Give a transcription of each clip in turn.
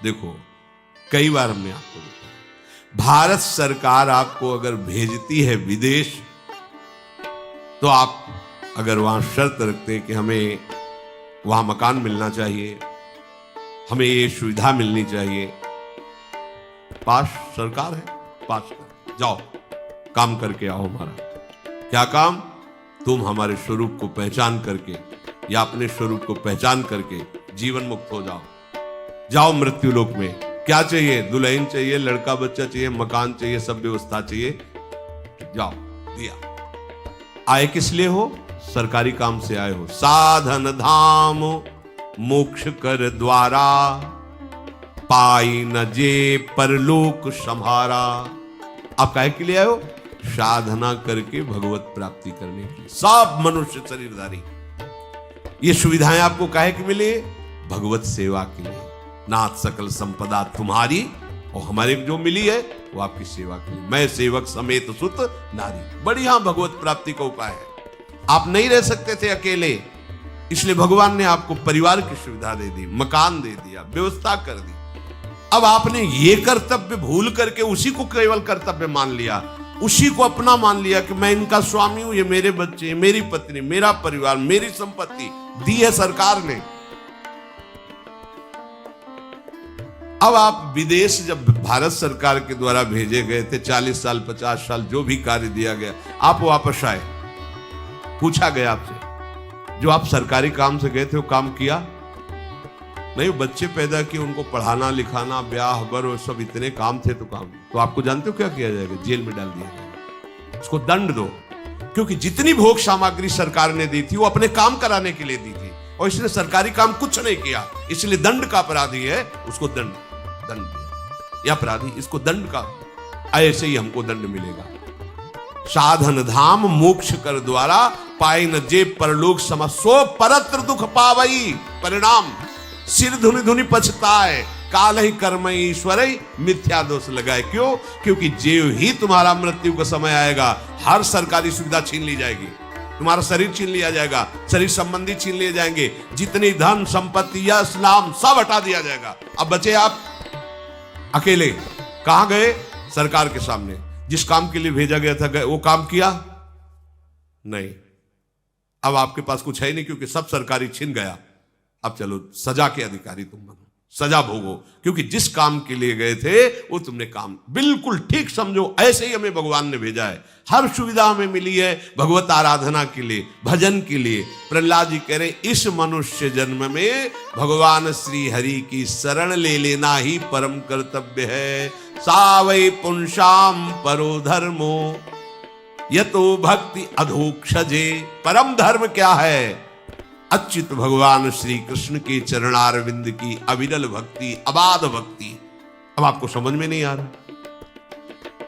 देखो, कई बार हमने आपको बताया, भारत सरकार आपको अगर भेजती है विदेश, तो आप अगर वहां शर्त रखते हैं कि हमें वहां मकान मिलना चाहिए, हमें ये सुविधा मिलनी चाहिए, पास सरकार है, पास कर जाओ, काम करके आओ। हमारा क्या काम? तुम हमारे स्वरूप को पहचान करके या अपने स्वरूप को पहचान करके जीवन मुक्त हो जाओ। जाओ मृत्यु लोक में। क्या चाहिए? दुल्हन चाहिए, लड़का बच्चा चाहिए, मकान चाहिए, सब व्यवस्था चाहिए, जाओ, दिया। आए किस लिए हो? सरकारी काम से आए हो। साधन धाम मोक्ष कर द्वारा, पाई न जे परलोक संहारा। आप काहे के लिए आए हो? साधना करके भगवत प्राप्ति करने के लिए। सब मनुष्य शरीरधारी ये सुविधाएं आपको काहे के मिले? भगवत सेवा के लिए। नाथ सकल संपदा तुम्हारी, और हमारे जो मिली है वो आपकी सेवा के लिए। मैं सेवक समेत सुत नारी। बढ़िया भगवत प्राप्ति का उपाय है। आप नहीं रह सकते थे अकेले, इसलिए भगवान ने आपको परिवार की सुविधा दे दी, मकान दे दिया, व्यवस्था कर दी। अब आपने ये कर्तव्य भूल करके उसी को केवल कर्तव्य मान लिया, उसी को अपना मान लिया कि मैं इनका स्वामी हूं, ये मेरे बच्चे, मेरी पत्नी, मेरा परिवार, मेरी संपत्ति दी है सरकार ने। अब आप विदेश जब भारत सरकार के द्वारा भेजे गए थे, 40 साल 50 साल जो भी कार्य दिया गया, आप वापस आए, पूछा गया आपसे, जो आप सरकारी काम से गए थे वो काम किया? नहीं, बच्चे पैदा किए, उनको पढ़ाना लिखाना, ब्याह बर, वो सब इतने काम थे, तो काम। तो आपको जानते हो क्या किया जाएगा? जेल में डाल दिया जाएगा, उसको दंड दो। क्योंकि जितनी भोग सामग्री सरकार ने दी थी वो अपने काम कराने के लिए दी थी, और इसने सरकारी काम कुछ नहीं किया, इसलिए दंड का अपराधी है, उसको दंड दिया। यह अपराधी, इसको दंड का, ऐसे ही हमको दंड मिलेगा। साधन धाम मोक्ष कर द्वारा, पाए न जे परलोक समसो परत्र दुख पावई। परिणाम सिर धुनि धुनि पछताए, काल ही कर्म ईश्वर मिथ्या दोष लगाए। क्यों? क्योंकि जेव ही तुम्हारा मृत्यु का समय आएगा, हर सरकारी सुविधा छीन ली जाएगी, तुम्हारा शरीर छीन लिया जाएगा, शरीर संबंधी छीन लिए जाएंगे, जितनी धन संपत्ति यश नाम सब हटा दिया जाएगा। अब बचे आप अकेले। कहां गए? सरकार के सामने। जिस काम के लिए भेजा गया था गए, वो काम किया नहीं। अब आपके पास कुछ है नहीं, क्योंकि सब सरकारी छीन गया। अब चलो सजा के अधिकारी तुम बनो, सजा भोगो, क्योंकि जिस काम के लिए गए थे वो तुमने काम बिल्कुल ठीक समझो। ऐसे ही हमें भगवान ने भेजा है, हर सुविधा हमें मिली है भगवत आराधना के लिए, भजन के लिए। प्रहलाद जी कह रहे, इस मनुष्य जन्म में भगवान श्री हरि की शरण ले लेना ही परम कर्तव्य है। सावै पुंसाम परो धर्मो यतो भक्ति अधोक्षजे। परम धर्म क्या है? अच्युत भगवान श्री कृष्ण के चरणारविंद की अविरल भक्ति, अबाध भक्ति। अब आपको समझ में नहीं आ रहा?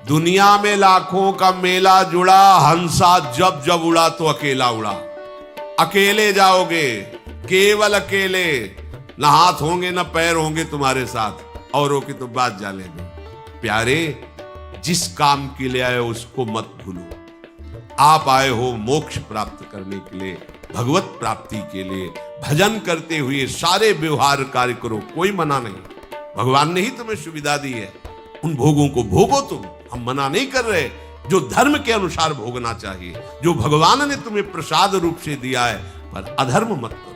दुनिया में लाखों का मेला जुड़ा, हंसा जब जब उड़ा तो अकेला उड़ा। अकेले जाओगे, केवल अकेले, न हाथ होंगे न पैर होंगे तुम्हारे साथ, औरों की तो बात जाने दो। प्यारे, जिस काम के लिए आए उसको मत भूलो। आप आए हो मोक्ष प्राप्त करने के लिए, भगवत प्राप्ति के लिए। भजन करते हुए सारे व्यवहार कार्य करो, कोई मना नहीं। भगवान ने ही तुम्हें सुविधा दी है, उन भोगों को भोगो तुम, हम मना नहीं कर रहे। जो धर्म के अनुसार भोगना चाहिए, जो भगवान ने तुम्हें प्रसाद रूप से दिया है, पर अधर्म मत करो।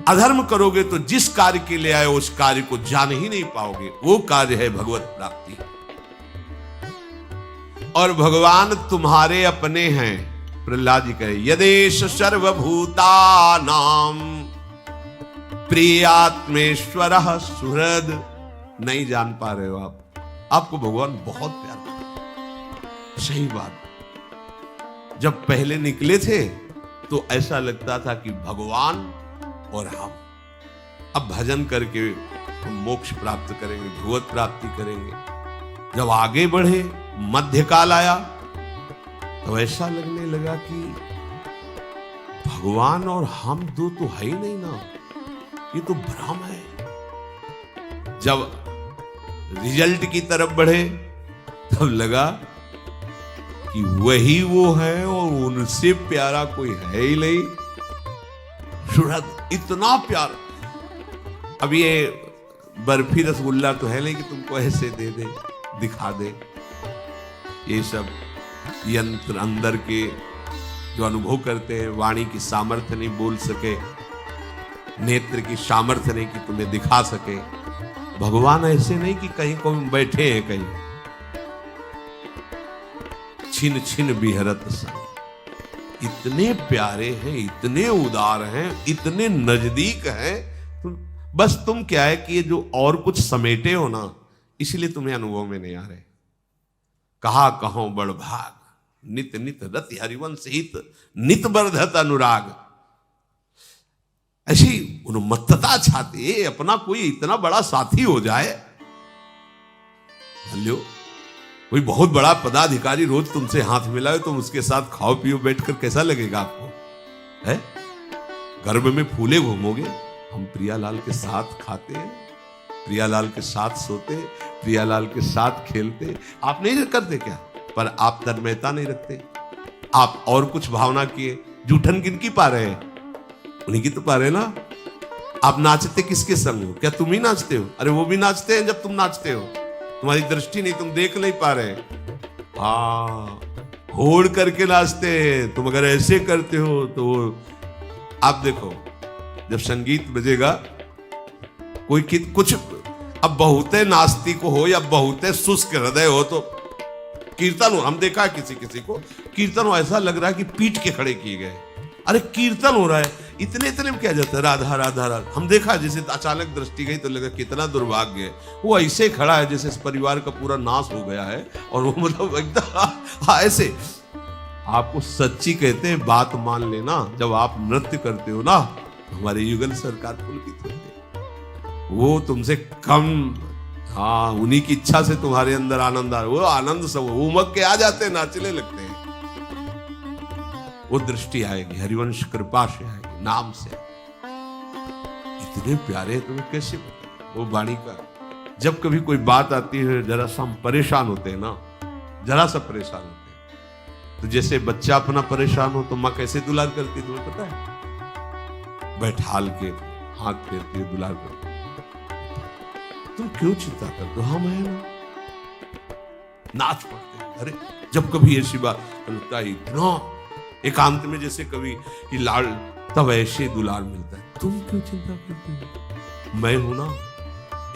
अधर्म करोगे तो जिस कार्य के लिए आए उस कार्य को जान ही नहीं पाओगे। वो कार्य है भगवत प्राप्ति। और भगवान तुम्हारे अपने हैं। प्रहलाद जी कहे, यदेश सर्वभूतानां प्रियात्मेश्वरः सुहृद। नहीं जान पा रहे हो आप, आपको भगवान बहुत प्यार करते। सही बात, जब पहले निकले थे तो ऐसा लगता था कि भगवान और हम, अब भजन करके हम मोक्ष प्राप्त करेंगे, भगवत प्राप्ति करेंगे। जब आगे बढ़े, मध्यकाल आया, तो ऐसा लगने लगा कि भगवान और हम दो तो है ही नहीं ना, ये तो भ्रम है। जब रिजल्ट की तरफ बढ़े तब लगा कि वही वो है और उनसे प्यारा कोई है ही नहीं। सुहृद, इतना प्यार। अब ये बर्फी रसगुल्ला तो है नहीं कि तुमको ऐसे दे दे, दिखा दे। ये सब यंत्र अंदर के जो अनुभव करते हैं, वाणी की सामर्थ्य नहीं बोल सके, नेत्र की सामर्थ्य नहीं कि तुम्हें दिखा सके। भगवान ऐसे नहीं कि कहीं कोई बैठे हैं, कहीं छिन छिन बिहरत सन। इतने प्यारे हैं, इतने उदार हैं, इतने नजदीक हैं। बस तुम क्या है कि ये जो और कुछ समेटे हो ना, इसलिए तुम्हें अनुभव में नहीं आ रहे। कहा कहो बड़ भाग, नित नित रति हरिवंश हित, नित बर्धत अनुराग। ऐसी उन्मत्तता छाती है, अपना कोई इतना बड़ा साथी हो जाए। लो, कोई बहुत बड़ा पदाधिकारी रोज तुमसे हाथ मिलाए, तुम उसके साथ खाओ पियो बैठकर, कैसा लगेगा आपको? है गर्भ में फूले घूमोगे। हम प्रियालाल के साथ खाते हैं, प्रियालाल के साथ सोते, प्रियालाल के साथ खेलते। आप नहीं करते क्या? पर आप तन्मयता नहीं रखते। आप और कुछ भावना किए, जूठन किनकी पा रहे हैं? उन्हीं की तो पा रहे ना। आप नाचते किसके संग हो? क्या तुम ही नाचते हो? अरे वो भी नाचते हैं जब तुम नाचते हो। तुम्हारी दृष्टि नहीं, तुम देख नहीं पा रहे। हाँ, होड़ करके नाचते हैं। तुम अगर ऐसे करते हो तो आप देखो, जब संगीत बजेगा, कोई कुछ, अब बहुते नास्तिक हो या बहुते शुष्क हृदय हो, तो कीर्तन हो, हम देखा किसी किसी को कीर्तन हो, ऐसा लग रहा है कि पीट के खड़े किए गए। अरे कीर्तन हो रहा है, इतने इतने में क्या जाता है, राधा राधा राधा। हम देखा जैसे अचानक दृष्टि गई तो लगा कितना दुर्भाग्य है। वो ऐसे खड़ा है जैसे इस परिवार का पूरा नाश हो गया है, और वो मतलब एकदम ऐसे। आपको सच्ची कहते हैं, बात मान लेना, जब आप नृत्य करते हो ना, हमारे युगल सरकार पुलकित होते हैं। वो तुमसे कम, हाँ, उन्हीं की इच्छा से तुम्हारे अंदर आनंद आ, वो आनंद सब उमग के आ जाते हैं, नाचने लगते हैं। वो दृष्टि आएगी, हरिवंश कृपा से आएगी, नाम से। इतने प्यारे तुम्हें कैसे? वो वाणी का जब कभी कोई बात आती है, जरा सा हम परेशान होते हैं ना, जरा सा परेशान होते हैं, तो जैसे बच्चा अपना परेशान हो तो माँ कैसे दुलार करती है, तुम्हें पता है? बैठाल के हाथ फेरती है, दुलार करती। तुम क्यों चिंता करते हो? हम है ना, नाच पड़ते हैं। अरे जब कभी ऐसी बात लगता है, इतना एकांत में जैसे कभी कि लाल, तब ऐसे दुलार मिलता है। तुम क्यों चिंता करते हो? मैं हूं ना।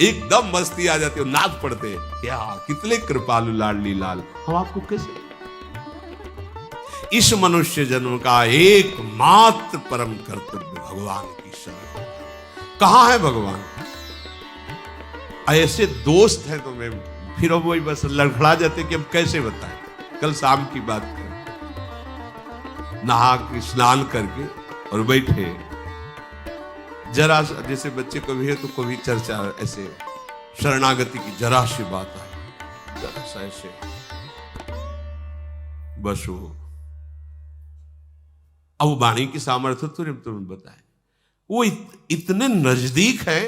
एकदम मस्ती आ जाती हो, नाच पड़ते हैं। क्या कितने कृपालु लाडली लाल। हम आपको कैसे? इस मनुष्य जन्म का एकमात्र परम कर्तव्य भगवान की शरण। कहां है भगवान? ऐसे दोस्त हैं तो मैं फिर वही बस लड़खड़ा जाते कि हम कैसे बताएं। कल शाम की बात करें, नहा के स्नान करके और बैठे, जरा जैसे बच्चे कभी है तो कभी चर्चा, ऐसे शरणागति की जरा सी बात आई, जरा सा ऐसे बस वो। अब वाणी की सामर्थ्य तो तुम्हें बताए, वो इतने नजदीक है,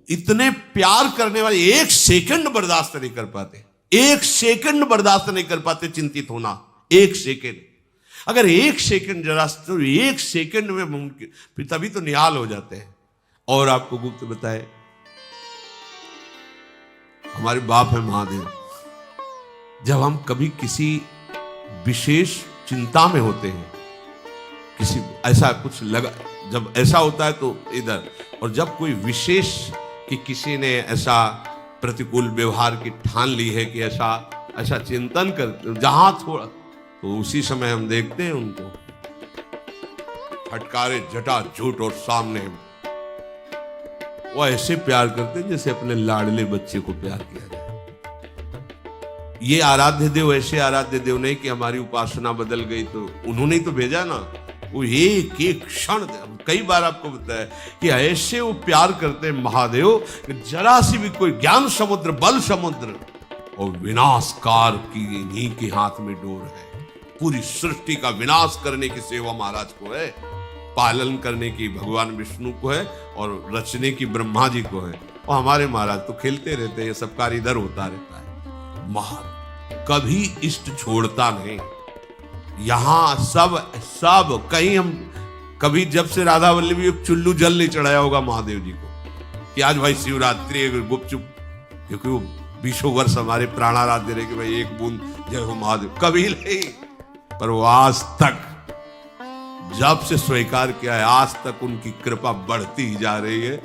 इतने प्यार करने वाले, एक सेकंड बर्दाश्त नहीं कर पाते, एक सेकंड बर्दाश्त नहीं कर पाते चिंतित होना। एक सेकंड, अगर एक सेकंड जरा, तो एक सेकंड में मुमकिन, तभी तो निहाल हो जाते हैं। और आपको गुप्त बताए, हमारे बाप है महादेव। जब हम कभी किसी विशेष चिंता में होते हैं, किसी ऐसा कुछ लगा, जब ऐसा होता है तो इधर, और जब कोई विशेष कि किसी ने ऐसा प्रतिकूल व्यवहार की ठान ली है कि ऐसा ऐसा चिंतन कर, जहां थोड़ा, तो उसी समय हम देखते हैं उनको फटकारे जटा झूठ और सामने वो ऐसे प्यार करते हैं जैसे अपने लाडले बच्चे को प्यार किया जाए। ये आराध्य देव ऐसे आराध्य देव नहीं कि हमारी उपासना बदल गई तो उन्होंने ही तो भेजा ना। वो एक एक क्षण, कई बार आपको बताया कि ऐसे वो प्यार करते हैं महादेव कि जरा सी भी कोई ज्ञान समुद्र, बल समुद्र और विनाशकार की इन्हीं के हाथ में डोर है। पूरी सृष्टि का विनाश करने की सेवा महाराज को है, पालन करने की भगवान विष्णु को है और रचने की ब्रह्मा जी को है। और हमारे महाराज तो खेलते रहते हैं, सब कार्य इधर होता रहता है। महाराज कभी इष्ट छोड़ता नहीं। यहां सब कहीं हम कभी, जब से राधा वल्लभी एक चुल्लू जल नहीं चढ़ाया होगा महादेव जी को, कि आज भाई शिवरात्रि है, गुपचुप, क्योंकि वो 20 वर्ष हमारे प्राणाराध्य रहे कि भाई एक बूंद जय हो महादेव, कभी नहीं। पर वो आज तक जब से स्वीकार किया है, आज तक उनकी कृपा बढ़ती ही जा रही है।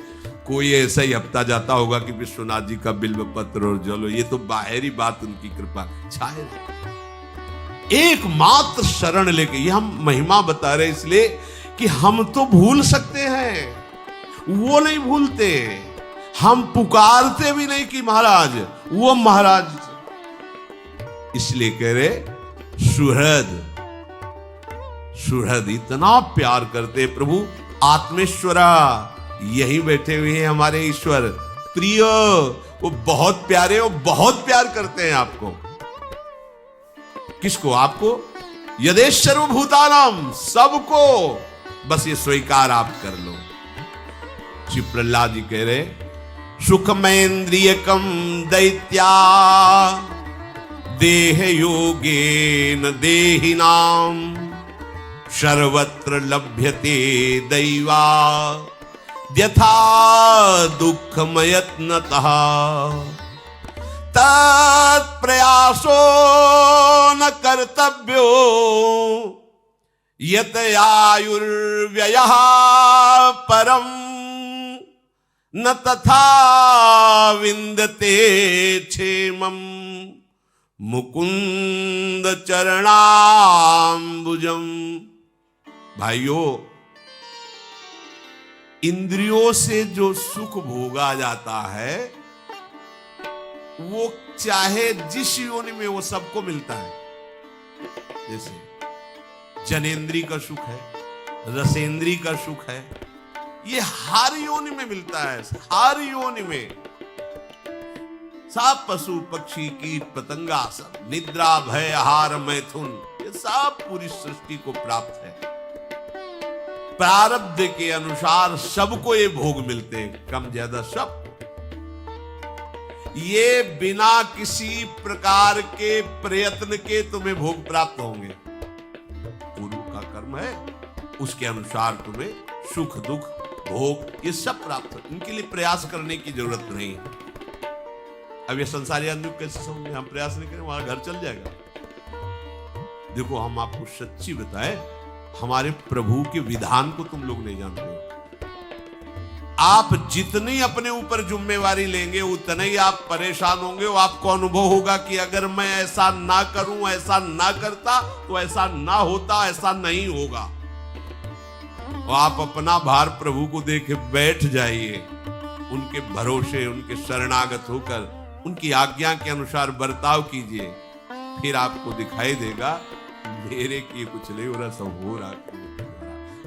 कोई ऐसा ही हफ्ता जाता होगा कि विश्वनाथ जी का बिल्व पत्र और जलो, ये तो बाहरी बात, उनकी कृपा छाए रहे। एकमात्र शरण लेके, ये हम महिमा बता रहे इसलिए कि हम तो भूल सकते हैं, वो नहीं भूलते। हम पुकारते भी नहीं कि महाराज, वो महाराज, इसलिए कह रहे सुहृद, सुहृद इतना प्यार करते प्रभु। आत्मेश्वरा, यही बैठे हुए हैं हमारे ईश्वर प्रिय, वो बहुत प्यारे, वो बहुत प्यार करते हैं आपको। किसको? आपको। यदेश सर्वभूतानाम, सबको, बस ये स्वीकार आप कर लो। श्री प्रहलाद जी कह रहे सुखमेन्द्रियकम दैत्या देह योगेन देहिनाम सर्वत्र लभ्यते दैवा यथा दुःखमयत्नतः तत्प्रयासो न कर्तव्यो यत आयुर्व्ययः परम न तथा विन्दते क्षेमम् मुकुंद चरणाम्बुजम। भाइयों, इंद्रियों से जो सुख भोगा जाता है वो चाहे जिस योनि में, वो सबको मिलता है। जैसे जनेन्द्री का सुख है, रसेंद्री का सुख है, ये हर योनि में मिलता है, हर योनि में। सब पशु पक्षी कीट पतंगा, सब निद्रा भय आहार मैथुन, ये सब पूरी सृष्टि को प्राप्त है। प्रारब्ध के अनुसार सबको ये भोग मिलते हैं, कम ज्यादा सब। ये बिना किसी प्रकार के प्रयत्न के तुम्हें भोग प्राप्त होंगे। पूर्व का कर्म है, उसके अनुसार तुम्हें सुख दुख भोग ये सब प्राप्त हो, इनके लिए प्रयास करने की जरूरत नहीं है। अब ये संसारी आदमी कैसे समझे? हम प्रयास नहीं करें, वहां घर चल जाएगा। देखो, हम आपको सच्ची बताए, हमारे प्रभु के विधान को तुम लोग नहीं जानते हो। आप जितनी अपने ऊपर जिम्मेवारी लेंगे उतना ही आप परेशान होंगे। वो आपको अनुभव होगा कि अगर मैं ऐसा ना करूं, ऐसा ना करता तो ऐसा ना होता, ऐसा नहीं होगा। और आप अपना भार प्रभु को देके बैठ जाइए, उनके भरोसे, उनके शरणागत होकर उनकी आज्ञा के अनुसार बर्ताव कीजिए, फिर आपको दिखाई देगा मेरे किए कुछ नहीं हो रहा, सब हो रहा।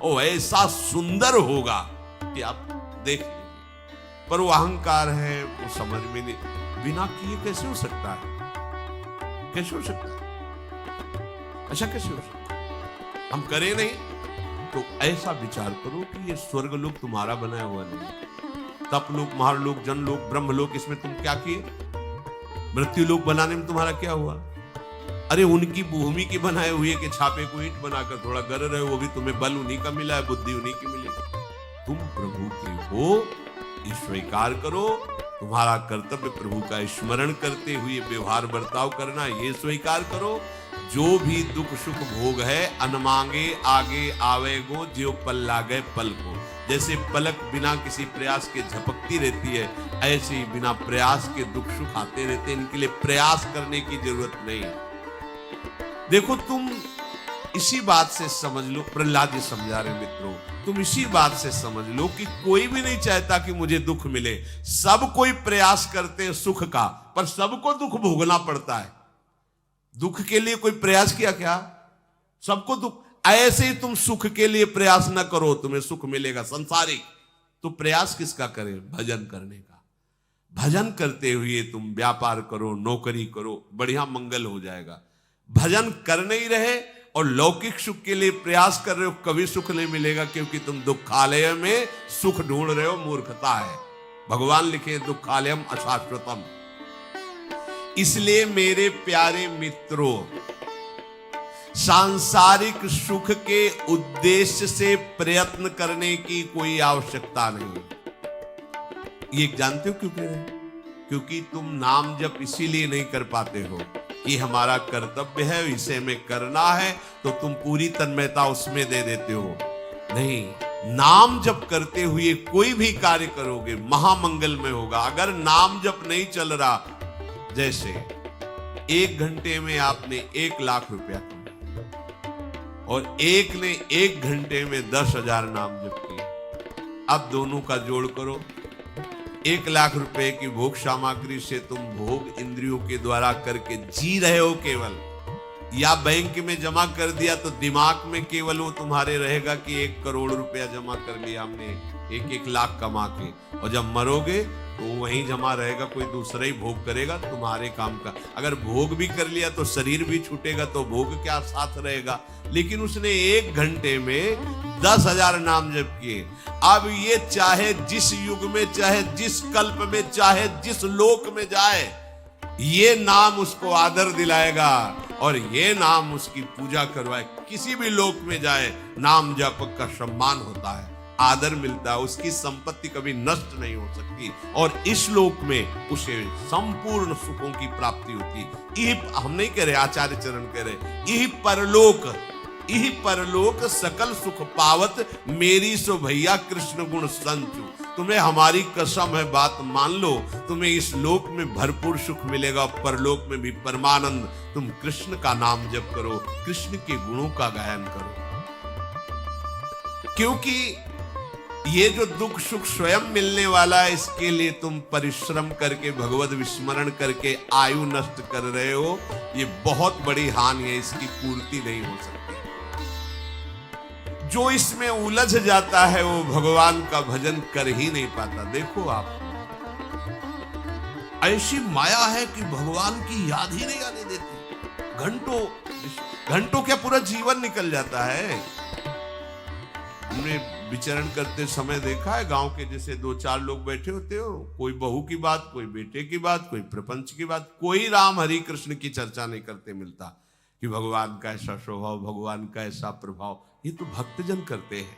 और ऐसा सुंदर होगा कि आप देख लीजिए। पर वो अहंकार है, वो समझ में नहीं, बिना किए कैसे हो सकता है? कैसे हो सकता है? अच्छा कैसे हो सकता है? हम करें नहीं तो ऐसा विचार करो कि ये स्वर्ग लोक तुम्हारा बनाया हुआ नहीं, तप लोक, महालोक, जनलोक, ब्रह्मलोक, इसमें तुम क्या किए? मृत्यु लोक बनाने में तुम्हारा क्या हुआ? अरे उनकी भूमि की बनाए हुए के छापे को ईंट बनाकर थोड़ा गर रहे हो, वो भी तुम्हें बल उन्हीं का मिला है, बुद्धि उन्हीं की मिली। तुम प्रभु के हो, ये स्वीकार करो। तुम्हारा कर्तव्य प्रभु का स्मरण करते हुए व्यवहार बर्ताव करना, ये स्वीकार करो। जो भी दुख सुख भोग है, अनमांगे आगे आवेगो, जो पल लागे पल को। जैसे पलक बिना किसी प्रयास के झपकती रहती है, ऐसे ही बिना प्रयास के दुख सुख आते रहते हैं। इनके लिए प्रयास करने की जरूरत नहीं। देखो, तुम इसी बात से समझ लो, प्रहलाद जी समझा रहे मित्रों, तुम इसी बात से समझ लो कि कोई भी नहीं चाहता कि मुझे दुख मिले। सब कोई प्रयास करते हैं सुख का, पर सबको दुख भोगना पड़ता है। दुख के लिए कोई प्रयास किया क्या? सबको दुख। ऐसे ही तुम सुख के लिए प्रयास न करो, तुम्हें सुख मिलेगा संसारिक। तो प्रयास किसका करें? भजन करने का। भजन करते हुए तुम व्यापार करो, नौकरी करो, बढ़िया मंगल हो जाएगा। भजन कर नहीं रहे और लौकिक सुख के लिए प्रयास कर रहे हो, कभी सुख नहीं मिलेगा, क्योंकि तुम दुखालय में सुख ढूंढ रहे हो। मूर्खता है। भगवान लिखे दुखालयम अशाश्वतम। इसलिए मेरे प्यारे मित्रों, सांसारिक सुख के उद्देश्य से प्रयत्न करने की कोई आवश्यकता नहीं। ये जानते हो क्यों कह रहे हैं? क्योंकि तुम नाम जप इसीलिए नहीं कर पाते हो कि हमारा कर्तव्य है, इसे में करना है, तो तुम पूरी तन्मयता उसमें दे देते हो। नहीं, नाम जप करते हुए कोई भी कार्य करोगे महामंगल में होगा। अगर नाम जप नहीं चल रहा, जैसे 1 घंटे में आपने 1 लाख रुपया कमाया और एक ने 1 घंटे में 10,000 नाम जप किए, अब दोनों का जोड़ करो। 1 लाख रुपए की भोग सामग्री से तुम भोग इंद्रियों के द्वारा करके जी रहे हो केवल, या बैंक में जमा कर दिया तो दिमाग में केवल वो तुम्हारे रहेगा कि 1 करोड़ रुपया जमा कर लिया हमने 1-1 लाख कमा के, और जब मरोगे तो वहीं जमा रहेगा, कोई दूसरा ही भोग करेगा तुम्हारे काम का। अगर भोग भी कर लिया तो शरीर भी छूटेगा, तो भोग क्या साथ रहेगा। लेकिन उसने 1 घंटे में 10,000 नाम जप किए। अब ये चाहे जिस युग में, चाहे जिस कल्प में, चाहे जिस लोक में जाए, ये नाम उसको आदर दिलाएगा और ये नाम उसकी पूजा करवाए। किसी भी लोक में जाए, नाम जप का सम्मान होता है, आदर मिलता है, उसकी संपत्ति कभी नष्ट नहीं हो सकती और इस लोक में उसे संपूर्ण सुखों की प्राप्ति होती। यही हम नहीं कह रहे, आचार्य चरण कह रहे, यही परलोक सकल सुख पावत, मेरी सो भैया कृष्ण गुण संचु। तुम्हें हमारी कसम है, बात मान लो, तुम्हें इस लोक में भरपूर सुख मिलेगा, परलोक में भी परमानंद। तुम कृष्ण का नाम जप करो, कृष्ण के गुणों का गायन करो, क्योंकि ये जो दुख सुख स्वयं मिलने वाला है, इसके लिए तुम परिश्रम करके भगवत विस्मरण करके आयु नष्ट कर रहे हो। ये बहुत बड़ी हानि है, इसकी पूर्ति नहीं हो सकती। जो इसमें उलझ जाता है वो भगवान का भजन कर ही नहीं पाता। देखो आप, ऐसी माया है कि भगवान की याद ही नहीं आने देती। घंटों क्या पूरा जीवन निकल जाता है। हमने विचरण करते समय देखा है, गांव के जैसे 2-4 लोग बैठे होते हो, कोई बहू की बात, कोई बेटे की बात, कोई प्रपंच की बात, कोई राम हरि कृष्ण की चर्चा नहीं करते मिलता कि भगवान का ऐसा स्वभाव, भगवान का ऐसा प्रभाव। ये तो भक्तजन करते हैं।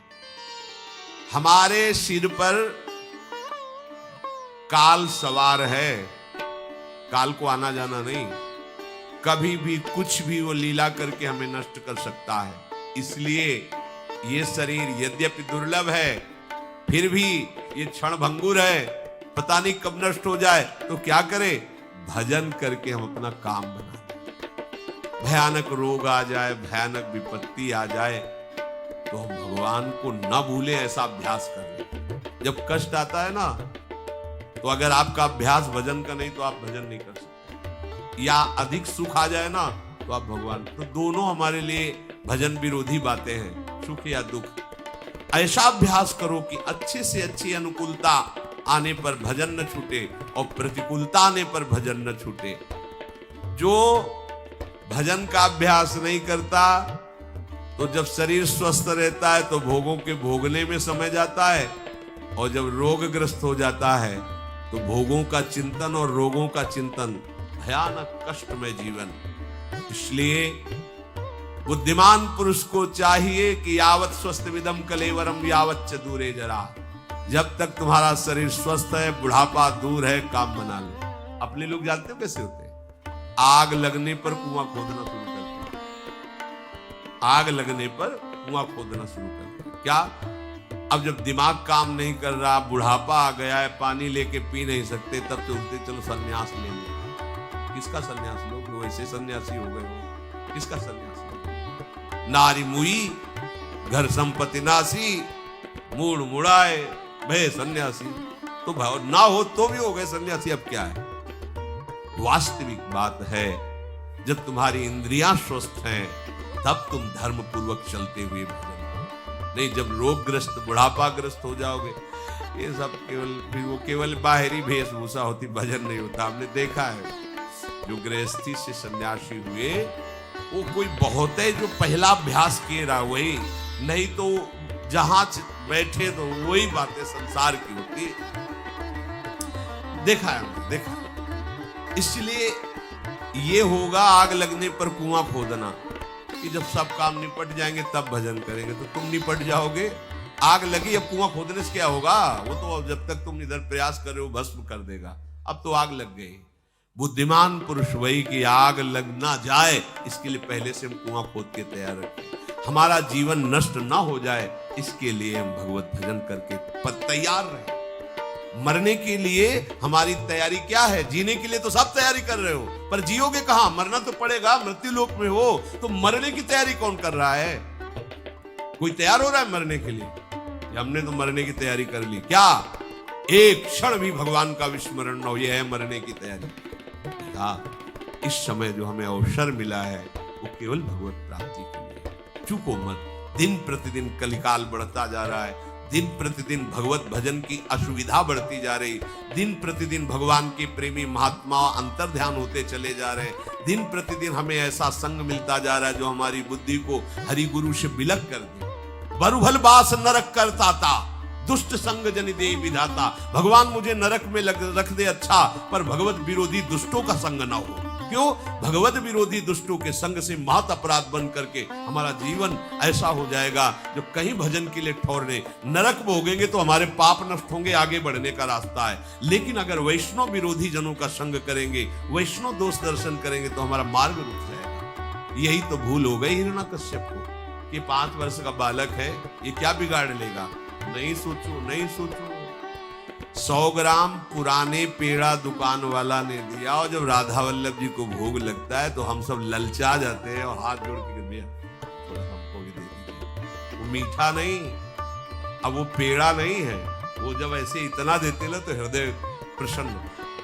हमारे सिर पर काल सवार है, काल को आना जाना नहीं, कभी भी कुछ भी वो लीला करके हमें नष्ट कर सकता है। इसलिए ये शरीर यद्यपि दुर्लभ है, फिर भी ये क्षण भंगुर है, पता नहीं कब नष्ट हो जाए, तो क्या करें, भजन करके हम अपना काम बनाएं। भयानक रोग आ जाए, भयानक विपत्ति आ जाए, तो हम भगवान को न भूलें, ऐसा अभ्यास कर लें। जब कष्ट आता है ना, तो अगर आपका अभ्यास भजन का नहीं, तो आप भजन नहीं कर सकते। या अधिक सुख आ जाए ना, तो आप भगवान, तो दोनों हमारे लिए भजन विरोधी बातें हैं, सुख या दुख। ऐसा अभ्यास करो कि अच्छे से अच्छी अनुकूलता आने पर भजन न छूटे और प्रतिकूलता आने पर भजन न छूटे। जो भजन का अभ्यास नहीं करता, तो जब शरीर स्वस्थ रहता है तो भोगों के भोगने में समय जाता है, और जब रोगग्रस्त हो जाता है तो भोगों का चिंतन और रोगों का चिंतन, भयानक कष्टमय जीवन। इसलिए बुद्धिमान पुरुष को चाहिए कि यावत स्वस्थ विदम कलेवरम यावत च दूरे जरा। जब तक तुम्हारा शरीर स्वस्थ है, बुढ़ापा दूर है, काम बना लो। अपने लोग जानते हो कैसे होते हैं? आग लगने पर कुआं खोदना शुरू करते हैं। आग लगने पर कुआं खोदना शुरू करते हैं। क्या? अब जब दिमाग काम नहीं कर रहा, बुढ़ापा आ गया है, पानी लेके पी नहीं सकते, तब सोचते चलो सन्यास ले लो। किसका सन्यास लो? वैसे सन्यासी हो गए हो। किसका सन्यास? नारी मुई घर संपत्ति नासी, मूड मुड़ाए भय सन्यासी। तो भाव ना हो तो भी हो गए सन्यासी, अब क्या है? वास्तविक बात है, जब तुम्हारी इंद्रियां स्वस्थ हैं, तब तुम धर्म पूर्वक चलते हुए भजन करो। नहीं, जब रोगग्रस्त बुढ़ापाग्रस्त हो जाओगे, ये सब केवल बाहरी वेशभूषा होती, भजन नहीं होता। हमने देखा है जो गृहस्थी से सन्यासी हुए, वो कोई बहुत है जो पहला अभ्यास किए रहा, वही नहीं तो जहां बैठे तो वही बातें संसार की होती। देखा है हमने, देखा। इसलिए ये होगा आग लगने पर कुआं खोदना, कि जब सब काम निपट जाएंगे तब भजन करेंगे। तो तुम निपट जाओगे, आग लगी, अब कुआं खोदने से क्या होगा? वो तो जब तक तुम इधर प्रयास कर रहे हो भस्म कर देगा। अब तो आग लग गई। बुद्धिमान पुरुष वही कि आग लग ना जाए इसके लिए पहले से हम कुआं खोद के तैयार रखें। हमारा जीवन नष्ट ना हो जाए इसके लिए हम भगवत भजन करके तैयार रहें। मरने के लिए हमारी तैयारी क्या है? जीने के लिए तो सब तैयारी कर रहे हो, पर जियोगे कहां? मरना तो पड़ेगा। मृत्यु लोक में हो तो मरने की तैयारी कौन कर रहा है? कोई तैयार हो रहा है मरने के लिए? हमने तो मरने की तैयारी कर ली। क्या एक क्षण भी भगवान का विस्मरण न हो, यह है मरने की तैयारी। इस समय जो हमें अवसर मिला है वो केवल भगवत प्राप्ति के लिए। चूको मत। दिन प्रतिदिन कलिकाल बढ़ता जा रहा है, दिन प्रतिदिन भगवत भजन की असुविधा बढ़ती जा रही, दिन प्रतिदिन भगवान के प्रेमी महात्मा अंतर ध्यान होते चले जा रहे, दिन प्रतिदिन हमें ऐसा संग मिलता जा रहा है जो हमारी बुद्धि को हरि गुरु से बिलक कर दे। बरुभल बास नरक करता था, दुष्ट संग जन दे विधाता। भगवान मुझे नरक में रख दे अच्छा, पर भगवत विरोधी दुष्टों का संग ना हो। क्यों? भगवत विरोधी दुष्टों के संग से महत अपराध बन करके हमारा जीवन ऐसा हो जाएगा जो कहीं भजन के लिए ठहरने, नरक भोगेंगे तो हमारे पाप नष्ट होंगे, आगे बढ़ने का रास्ता है। लेकिन अगर वैष्णव विरोधी जनों का संग करेंगे, वैष्णव दोष दर्शन करेंगे तो हमारा मार्ग रुक जाएगा। यही तो भूल हो गई हिरण्यकश्यप को कि 5 वर्ष का बालक है, ये क्या बिगाड़ लेगा। नहीं सोचो, नहीं सोचो। 100 ग्राम पुराने पेड़ा दुकान वाला ने दिया और जब राधा वल्लभ जी को भोग लगता है तो हम सब ललचा जाते हैं और हाथ जोड़ के भैया थोड़ा हमको भी दे दीजिए। वो मीठा नहीं, अब वो पेड़ा नहीं है, वो जब ऐसे इतना देते ना तो हृदय प्रसन्न,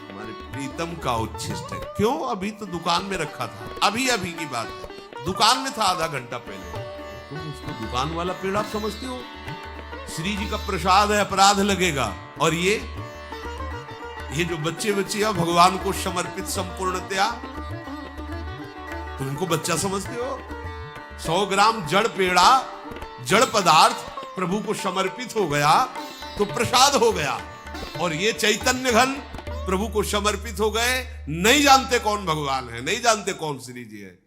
हमारे प्रीतम का उच्छिष्ट है। क्यों? अभी तो दुकान में रखा था, अभी अभी की बात है, दुकान में था आधा घंटा पहले। तुम उसको दुकान वाला पेड़ा समझते हो? श्री जी का प्रसाद है, अपराध लगेगा। और ये जो बच्चे बच्चियां भगवान को समर्पित संपूर्णतया, तुम इनको बच्चा समझते हो? 100 ग्राम जड़ पेड़ा, जड़ पदार्थ प्रभु को समर्पित हो गया तो प्रसाद हो गया। और ये चैतन्य घन प्रभु को समर्पित हो गए, नहीं जानते कौन भगवान है, नहीं जानते कौन श्री जी है।